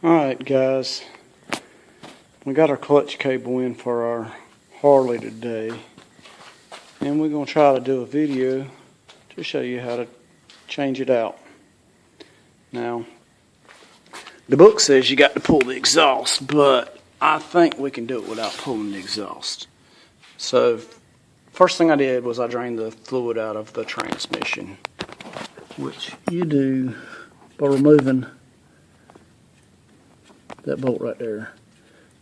Alright guys, we got our clutch cable in for our Harley today, and we're going to try to do a video to show you how to change it out. Now, the book says you got to pull the exhaust, but I think we can do it without pulling the exhaust. So, first thing I did was I drained the fluid out of the transmission, which you do by removing that bolt right there.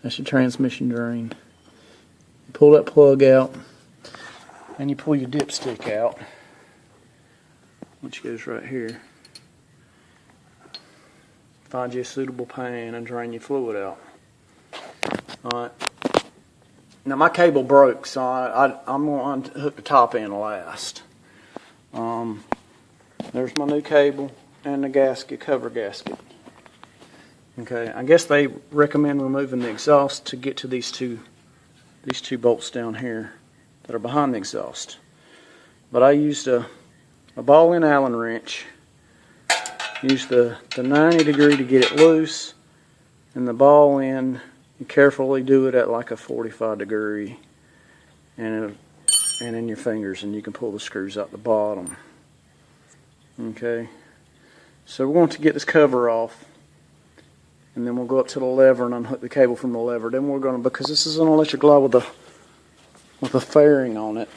That's your transmission drain. You pull that plug out, and you pull your dipstick out, which goes right here. Find you a suitable pan and drain your fluid out. Alright. Now my cable broke, so I'm going to unhook the top end last. There's my new cable and the gasket, cover gasket. Okay, I guess they recommend removing the exhaust to get to these two bolts down here that are behind the exhaust. But I used a ball-end Allen wrench, used the 90 degree to get it loose, and the ball end, you carefully do it at like a 45 degree, and in your fingers, and you can pull the screws out the bottom. Okay, so we're going to get this cover off, and then we'll go up to the lever and unhook the cable from the lever. Then we're going to, because this is an Electra Glide with a fairing on it,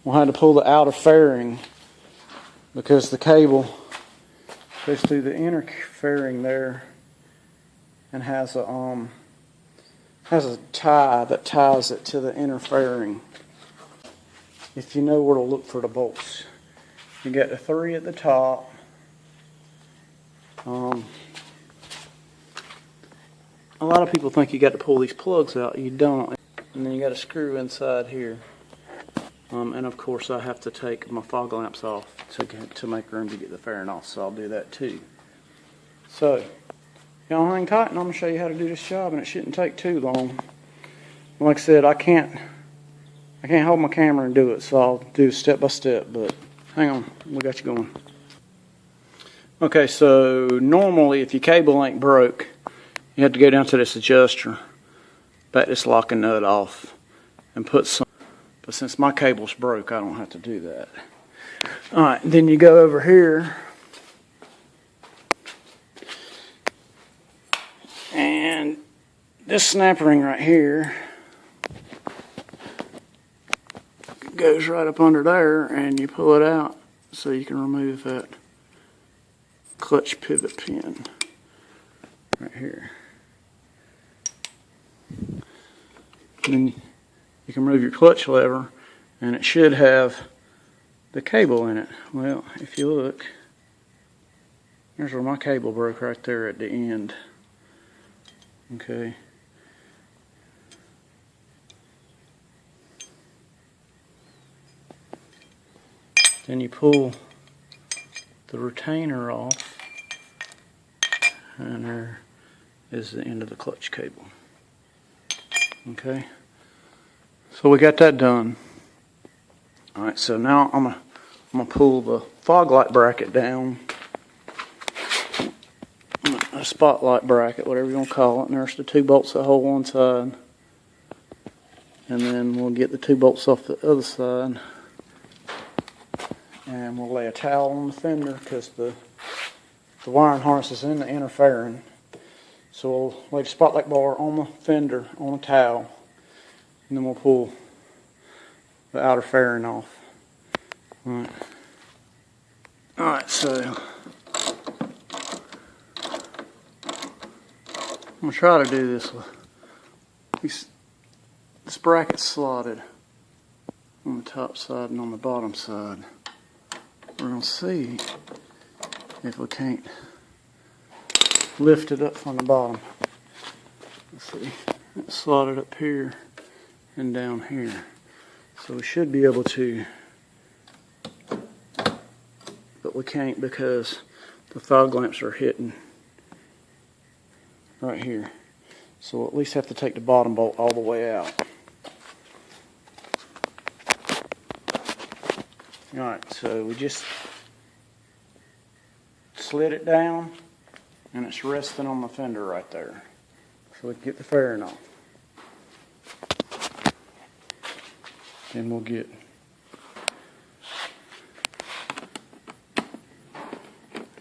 we'll have to pull the outer fairing because the cable goes through the inner fairing there and has a tie that ties it to the inner fairing. If you know where to look for the bolts, you got the 3 at the top. A lot of people think you got to pull these plugs out. You don't. And then you got a screw inside here. And of course I have to take my fog lamps off to make room to get the fairing off, so I'll do that too. So, y'all hang tight and I'm going to show you how to do this job, and it shouldn't take too long. Like I said, I can't hold my camera and do it, so I'll do step by step, but hang on, we got you going. Okay, so normally if your cable ain't broke, you have to go down to this adjuster, back this locking nut off, and put some. But since my cable's broke, I don't have to do that. Alright, then you go over here, and this snap ring right here goes right up under there, and you pull it out so you can remove that clutch pivot pin right here. Then you can remove your clutch lever, and it should have the cable in it. Well, if you look, there's where my cable broke right there at the end. Okay. Then you pull the retainer off, and there is the end of the clutch cable. Okay, so we got that done. Alright, so now I'm gonna pull the fog light bracket down, a spotlight bracket, whatever you want to call it, and there's the 2 bolts that hold one side, and then we'll get the 2 bolts off the other side, and we'll lay a towel on the fender because the wiring harness is in the inner fairing. So we'll lay the spotlight bar on the fender on a towel, and then we'll pull the outer fairing off. Alright, so I'm going to try to do this with this bracket slotted on the top side and on the bottom side. We're going to see if we can't lift it up from the bottom. Let's see, it's slotted up here and down here, so we should be able to, but we can't because the fog lamps are hitting right here, so we'll at least have to take the bottom bolt all the way out. Alright, so we just slid it down and it's resting on the fender right there. So we can get the fairing off. Then we'll get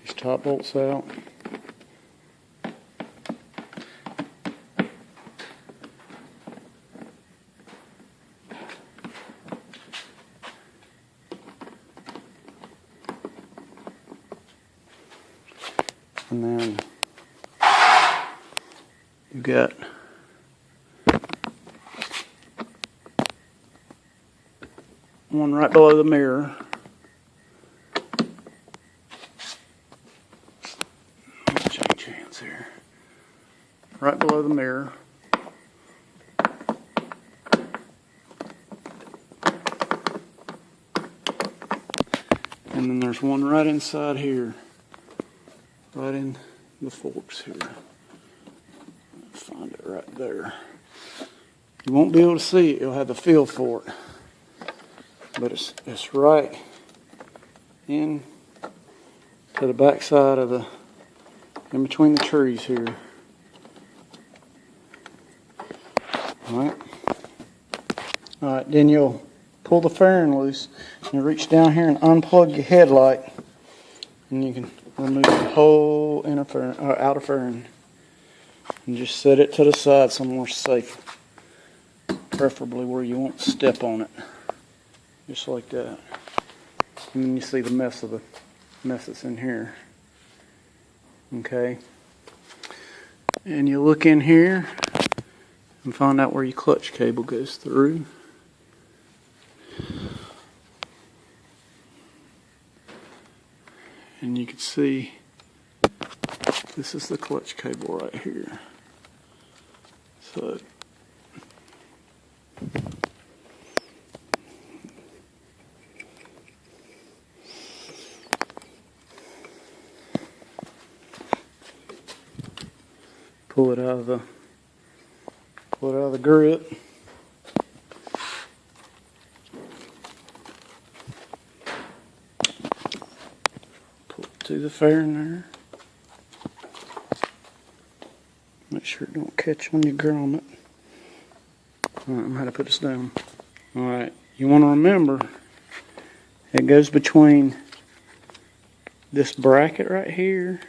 these top bolts out. And then you've got one right below the mirror. I'll change hands here. Right below the mirror. And then there's one right inside here. Right in the forks here. Find it right there. You won't be able to see it. You'll have the feel for it. But it's right in to the back side of the, in between the trees here. Alright. Alright, then you'll pull the fairing loose and reach down here and unplug your headlight. And you can remove the whole inner fairing, or outer fairing, and just set it to the side somewhere safe, preferably where you won't step on it, just like that. And then you see the mess that's in here. Okay, and you look in here and find out where your clutch cable goes through. And you can see this is the clutch cable right here. So pull it out of the grip. To the fairing there. Make sure it don't catch when you grommet. Alright, I'm going to put this down. Alright, you want to remember it goes between this bracket right here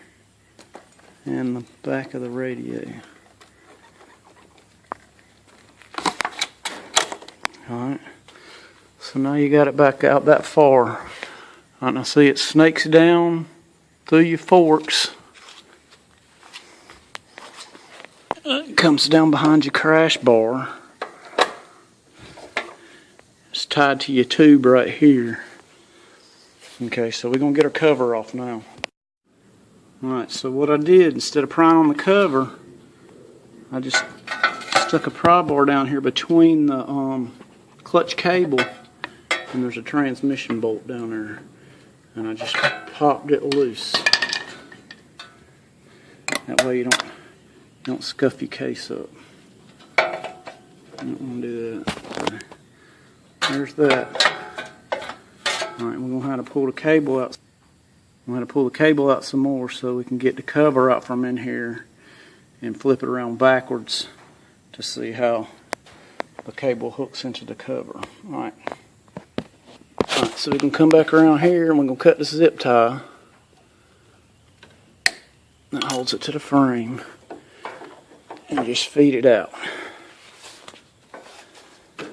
and the back of the radio. Alright, so now you got it back out that far. Alright, now see it snakes down through your forks. It comes down behind your crash bar. It's tied to your tube right here. Okay, so we're going to get our cover off now. Alright, so what I did, instead of prying on the cover, I just stuck a pry bar down here between the clutch cable, and there's a transmission bolt down there. And I just popped it loose. That way you don't scuff your case up. You don't want to do that. Okay. There's that. Alright, we're going to have to pull the cable out. We're going to pull the cable out some more so we can get the cover out from in here and flip it around backwards to see how the cable hooks into the cover. Alright. Alright, so we can come back around here and we're going to cut this zip tie that holds it to the frame and just feed it out. I'm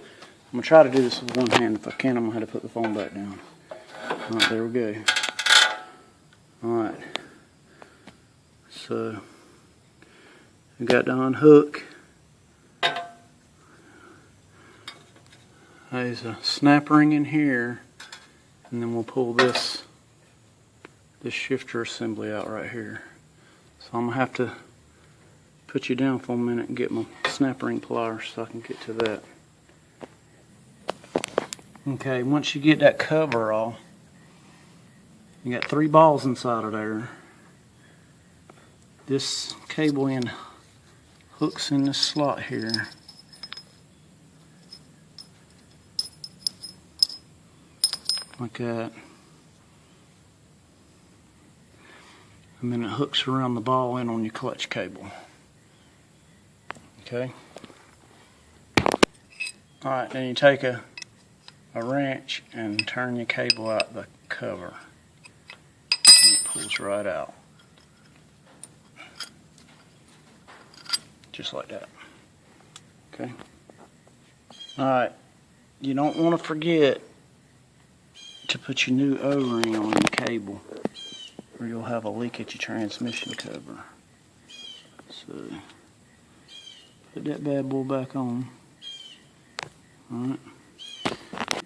going to try to do this with one hand. If I can, I'm going to have to put the phone back down. Alright, there we go. Alright, so we got to unhook. There's a snap ring in here, and then we'll pull this shifter assembly out right here. So I'm going to have to put you down for a minute and get my snap ring pliers so I can get to that. Okay, once you get that cover off, you got 3 balls inside of there. This cable end hooks in this slot here. Like that. and then it hooks around the ball end on your clutch cable. Okay. Alright, then you take a wrench and turn your cable out the cover. And it pulls right out. Just like that. Okay. Alright, you don't want to forget to put your new O-ring on your cable, or you'll have a leak at your transmission cover. So, put that bad boy back on. Alright.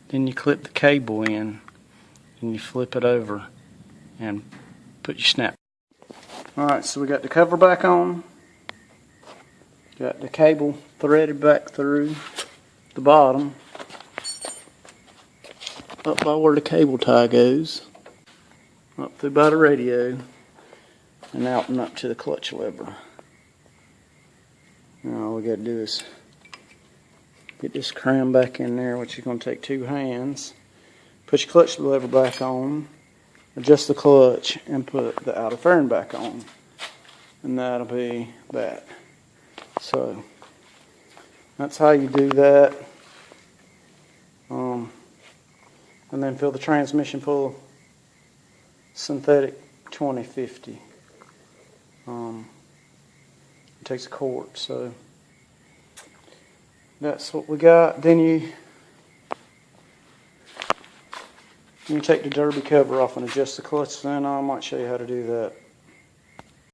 Then you clip the cable in, and you flip it over, and put your snap. Alright, so we got the cover back on. Got the cable threaded back through the bottom, up by where the cable tie goes, up through by the radio, and out and up to the clutch lever. Now all we got to do is get this cram back in there, which is going to take 2 hands. Put your clutch lever back on, adjust the clutch, and put the outer fairing back on. And that'll be that. So, that's how you do that. And then fill the transmission full of synthetic 2050. It takes a quart, so that's what we got. Then you take the derby cover off and adjust the clutch. Then I might show you how to do that.